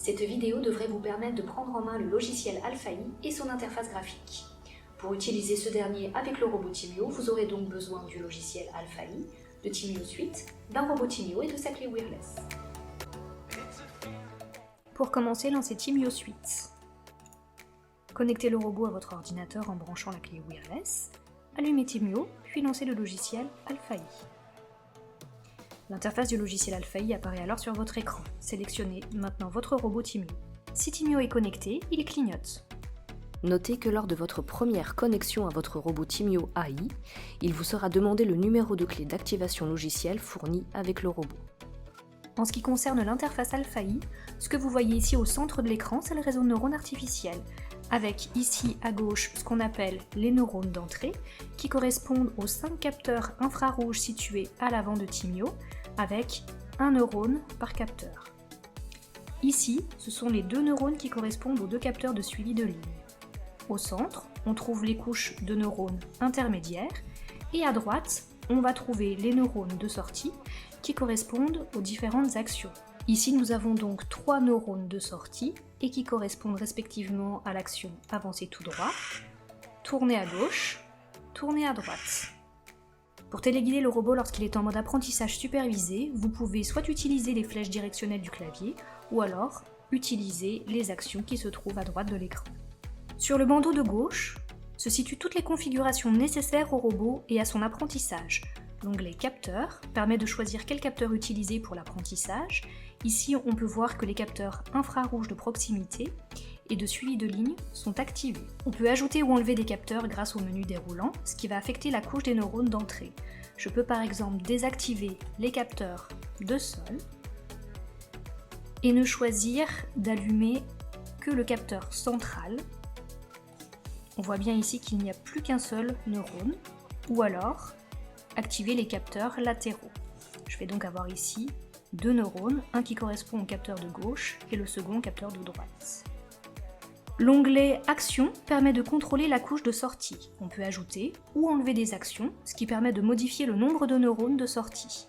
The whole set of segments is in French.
Cette vidéo devrait vous permettre de prendre en main le logiciel Alphaï et son interface graphique. Pour utiliser ce dernier avec le robot Timio, vous aurez donc besoin du logiciel Alphaï, de Timio Suite, d'un robot Timio et de sa clé wireless. Pour commencer, lancez Timio Suite. Connectez le robot à votre ordinateur en branchant la clé wireless, allumez Timio, puis lancez le logiciel Alphaï. L'interface du logiciel Alphaï apparaît alors sur votre écran. Sélectionnez maintenant votre robot Timio. Si Timio est connecté, il clignote. Notez que lors de votre première connexion à votre robot Timio AI, il vous sera demandé le numéro de clé d'activation logicielle fourni avec le robot. En ce qui concerne l'interface Alphaï, ce que vous voyez ici au centre de l'écran, c'est le réseau de neurones artificiels, avec ici à gauche ce qu'on appelle les neurones d'entrée, qui correspondent aux 5 capteurs infrarouges situés à l'avant de Timio, avec un neurone par capteur. Ici, ce sont les 2 neurones qui correspondent aux 2 capteurs de suivi de ligne. Au centre, on trouve les couches de neurones intermédiaires, et à droite, on va trouver les neurones de sortie, qui correspondent aux différentes actions. Ici, nous avons donc 3 neurones de sortie et qui correspondent respectivement à l'action avancer tout droit, tourner à gauche, tourner à droite. Pour téléguider le robot lorsqu'il est en mode apprentissage supervisé, vous pouvez soit utiliser les flèches directionnelles du clavier ou alors utiliser les actions qui se trouvent à droite de l'écran. Sur le bandeau de gauche se situent toutes les configurations nécessaires au robot et à son apprentissage. L'onglet Capteurs permet de choisir quel capteur utiliser pour l'apprentissage. Ici, on peut voir que les capteurs infrarouges de proximité et de suivi de ligne sont activés. On peut ajouter ou enlever des capteurs grâce au menu déroulant, ce qui va affecter la couche des neurones d'entrée. Je peux par exemple désactiver les capteurs de sol et ne choisir d'allumer que le capteur central. On voit bien ici qu'il n'y a plus qu'un seul neurone, ou alors activer les capteurs latéraux. Je vais donc avoir ici 2 neurones, un qui correspond au capteur de gauche et le second au capteur de droite. L'onglet Actions permet de contrôler la couche de sortie. On peut ajouter ou enlever des actions, ce qui permet de modifier le nombre de neurones de sortie.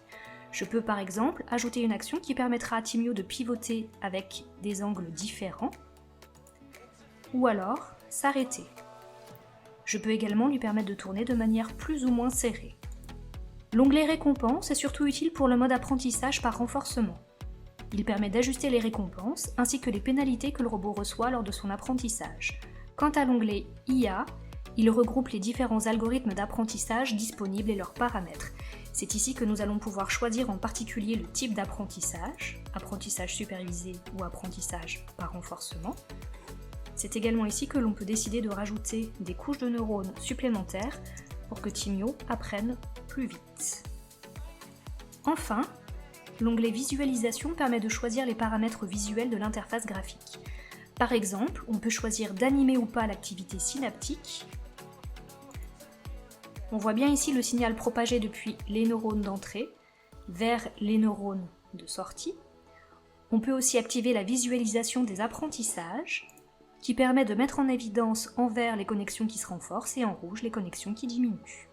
Je peux par exemple ajouter une action qui permettra à Timio de pivoter avec des angles différents, ou alors s'arrêter. Je peux également lui permettre de tourner de manière plus ou moins serrée. L'onglet Récompenses est surtout utile pour le mode apprentissage par renforcement. Il permet d'ajuster les récompenses ainsi que les pénalités que le robot reçoit lors de son apprentissage. Quant à l'onglet IA, il regroupe les différents algorithmes d'apprentissage disponibles et leurs paramètres. C'est ici que nous allons pouvoir choisir en particulier le type d'apprentissage, apprentissage supervisé ou apprentissage par renforcement. C'est également ici que l'on peut décider de rajouter des couches de neurones supplémentaires pour que Timio apprenne plus vite. Enfin, l'onglet Visualisation permet de choisir les paramètres visuels de l'interface graphique. Par exemple, on peut choisir d'animer ou pas l'activité synaptique. On voit bien ici le signal propagé depuis les neurones d'entrée vers les neurones de sortie. On peut aussi activer la visualisation des apprentissages, qui permet de mettre en évidence en vert les connexions qui se renforcent et en rouge les connexions qui diminuent.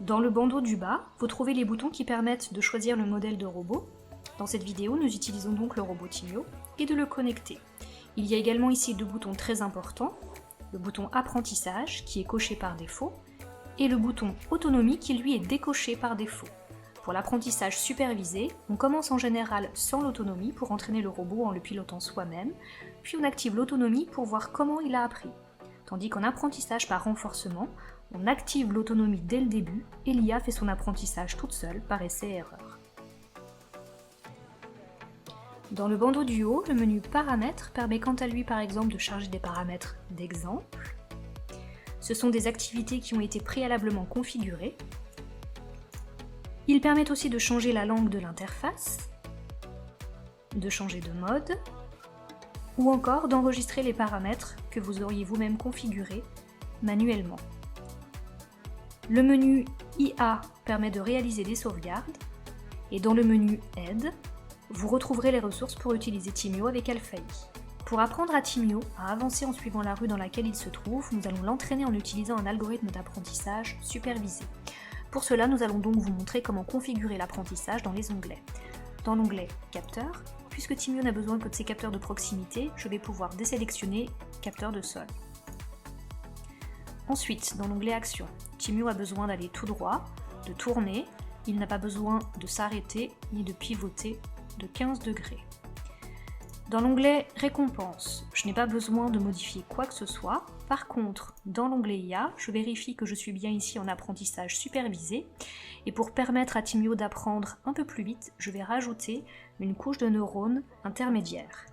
Dans le bandeau du bas, vous trouvez les boutons qui permettent de choisir le modèle de robot. Dans cette vidéo, nous utilisons donc le robot Timio et de le connecter. Il y a également ici 2 boutons très importants, le bouton Apprentissage qui est coché par défaut et le bouton Autonomie qui lui est décoché par défaut. Pour l'apprentissage supervisé, on commence en général sans l'autonomie pour entraîner le robot en le pilotant soi-même, puis on active l'autonomie pour voir comment il a appris. Tandis qu'en apprentissage par renforcement, on active l'autonomie dès le début et l'IA fait son apprentissage toute seule par essai et erreur. Dans le bandeau du haut, le menu Paramètres permet quant à lui par exemple de charger des paramètres d'exemple. Ce sont des activités qui ont été préalablement configurées. Ils permettent aussi de changer la langue de l'interface, de changer de mode, ou encore d'enregistrer les paramètres que vous auriez vous-même configurés manuellement. Le menu IA permet de réaliser des sauvegardes, et dans le menu Aide, vous retrouverez les ressources pour utiliser Timio avec Alphaï. Pour apprendre à Timio à avancer en suivant la rue dans laquelle il se trouve, nous allons l'entraîner en utilisant un algorithme d'apprentissage supervisé. Pour cela, nous allons donc vous montrer comment configurer l'apprentissage dans les onglets. Dans l'onglet Capteurs, puisque Timio n'a besoin que de ses capteurs de proximité, je vais pouvoir désélectionner capteur de sol. Ensuite, dans l'onglet Action, Timio a besoin d'aller tout droit, de tourner, il n'a pas besoin de s'arrêter ni de pivoter de 15 degrés. Dans l'onglet Récompense, je n'ai pas besoin de modifier quoi que ce soit. Par contre, dans l'onglet IA, je vérifie que je suis bien ici en apprentissage supervisé. Et pour permettre à Timio d'apprendre un peu plus vite, je vais rajouter une couche de neurones intermédiaire.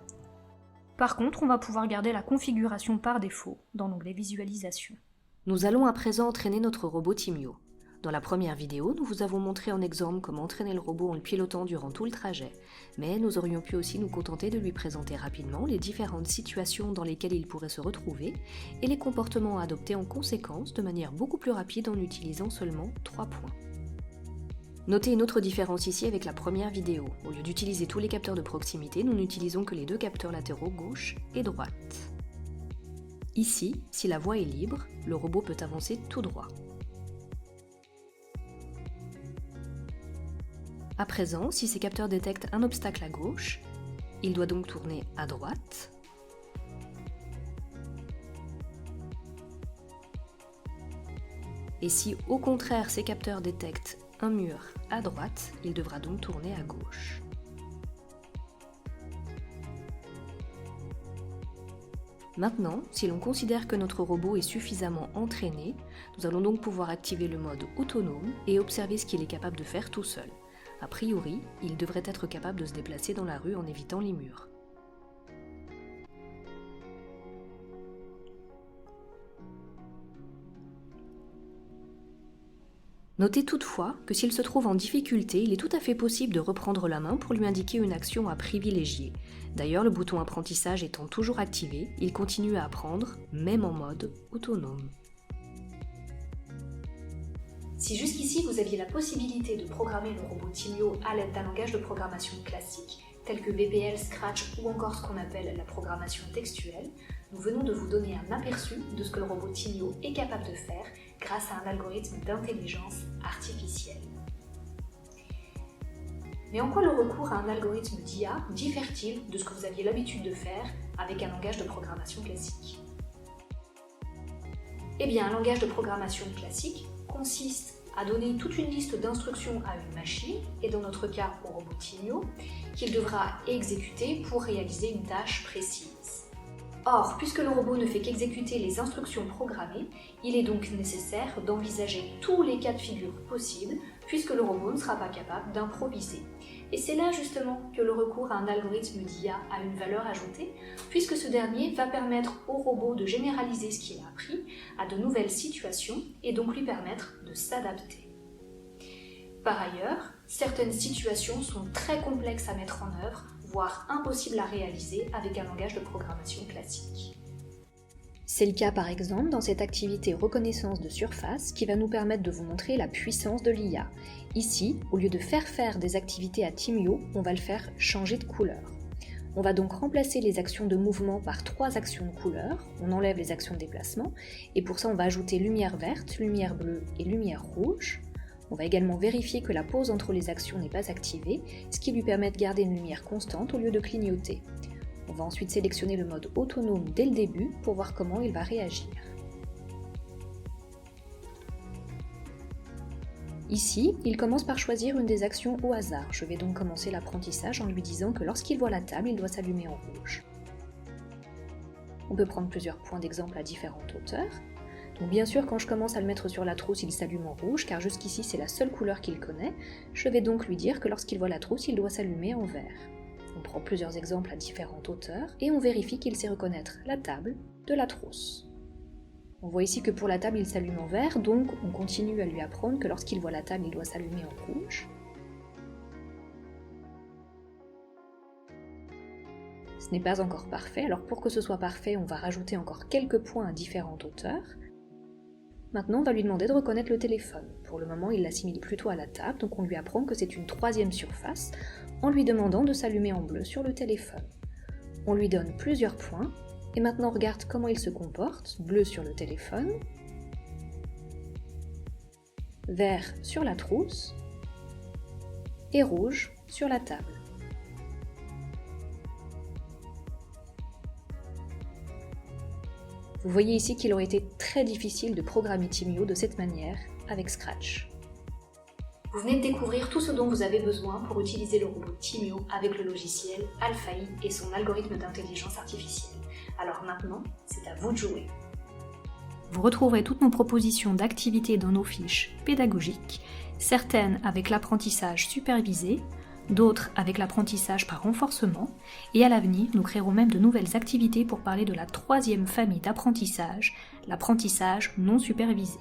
Par contre, on va pouvoir garder la configuration par défaut dans l'onglet Visualisation. Nous allons à présent entraîner notre robot Timio. Dans la première vidéo, nous vous avons montré en exemple comment entraîner le robot en le pilotant durant tout le trajet, mais nous aurions pu aussi nous contenter de lui présenter rapidement les différentes situations dans lesquelles il pourrait se retrouver et les comportements à adopter en conséquence de manière beaucoup plus rapide en utilisant seulement 3 points. Notez une autre différence ici avec la première vidéo. Au lieu d'utiliser tous les capteurs de proximité, nous n'utilisons que les 2 capteurs latéraux gauche et droite. Ici, si la voie est libre, le robot peut avancer tout droit. À présent, si ces capteurs détectent un obstacle à gauche, il doit donc tourner à droite. Et si au contraire ces capteurs détectent un mur à droite, il devra donc tourner à gauche. Maintenant, si l'on considère que notre robot est suffisamment entraîné, nous allons donc pouvoir activer le mode autonome et observer ce qu'il est capable de faire tout seul. A priori, il devrait être capable de se déplacer dans la rue en évitant les murs. Notez toutefois que s'il se trouve en difficulté, il est tout à fait possible de reprendre la main pour lui indiquer une action à privilégier. D'ailleurs, le bouton apprentissage étant toujours activé, il continue à apprendre, même en mode autonome. Si jusqu'ici vous aviez la possibilité de programmer le robot Timio à l'aide d'un langage de programmation classique, tel que VPL, Scratch ou encore ce qu'on appelle la programmation textuelle, nous venons de vous donner un aperçu de ce que le robot Timio est capable de faire grâce à un algorithme d'intelligence artificielle. Mais en quoi le recours à un algorithme d'IA diffère-t-il de ce que vous aviez l'habitude de faire avec un langage de programmation classique? Eh bien, un langage de programmation classique consiste à donner toute une liste d'instructions à une machine, et dans notre cas au robot Timio, qu'il devra exécuter pour réaliser une tâche précise. Or, puisque le robot ne fait qu'exécuter les instructions programmées, il est donc nécessaire d'envisager tous les cas de figure possibles, puisque le robot ne sera pas capable d'improviser. Et c'est là justement que le recours à un algorithme d'IA a une valeur ajoutée, puisque ce dernier va permettre au robot de généraliser ce qu'il a appris à de nouvelles situations et donc lui permettre de s'adapter. Par ailleurs, certaines situations sont très complexes à mettre en œuvre, voire impossibles à réaliser avec un langage de programmation classique. C'est le cas par exemple dans cette activité reconnaissance de surface qui va nous permettre de vous montrer la puissance de l'IA. Ici, au lieu de faire des activités à Timio, on va le faire changer de couleur. On va donc remplacer les actions de mouvement par 3 actions de couleur, on enlève les actions de déplacement, et pour ça on va ajouter lumière verte, lumière bleue et lumière rouge. On va également vérifier que la pause entre les actions n'est pas activée, ce qui lui permet de garder une lumière constante au lieu de clignoter. On va ensuite sélectionner le mode autonome dès le début pour voir comment il va réagir. Ici, il commence par choisir une des actions au hasard. Je vais donc commencer l'apprentissage en lui disant que lorsqu'il voit la table, il doit s'allumer en rouge. On peut prendre plusieurs points d'exemple à différentes hauteurs. Donc bien sûr, quand je commence à le mettre sur la trousse, il s'allume en rouge, car jusqu'ici c'est la seule couleur qu'il connaît. Je vais donc lui dire que lorsqu'il voit la trousse, il doit s'allumer en vert. On prend plusieurs exemples à différentes hauteurs, et on vérifie qu'il sait reconnaître la table de la trousse. On voit ici que pour la table, il s'allume en vert, donc on continue à lui apprendre que lorsqu'il voit la table, il doit s'allumer en rouge. Ce n'est pas encore parfait, alors pour que ce soit parfait, on va rajouter encore quelques points à différentes hauteurs. Maintenant, on va lui demander de reconnaître le téléphone. Pour le moment, il l'assimile plutôt à la table, donc on lui apprend que c'est une 3e surface, en lui demandant de s'allumer en bleu sur le téléphone. On lui donne plusieurs points, et maintenant on regarde comment il se comporte. Bleu sur le téléphone, vert sur la trousse, et rouge sur la table. Vous voyez ici qu'il aurait été très difficile de programmer Timio de cette manière avec Scratch. Vous venez de découvrir tout ce dont vous avez besoin pour utiliser le robot Timio avec le logiciel Alphaï et son algorithme d'intelligence artificielle. Alors maintenant, c'est à vous de jouer. Vous retrouverez toutes nos propositions d'activités dans nos fiches pédagogiques, certaines avec l'apprentissage supervisé, d'autres avec l'apprentissage par renforcement, et à l'avenir, nous créerons même de nouvelles activités pour parler de la troisième famille d'apprentissage, l'apprentissage non supervisé.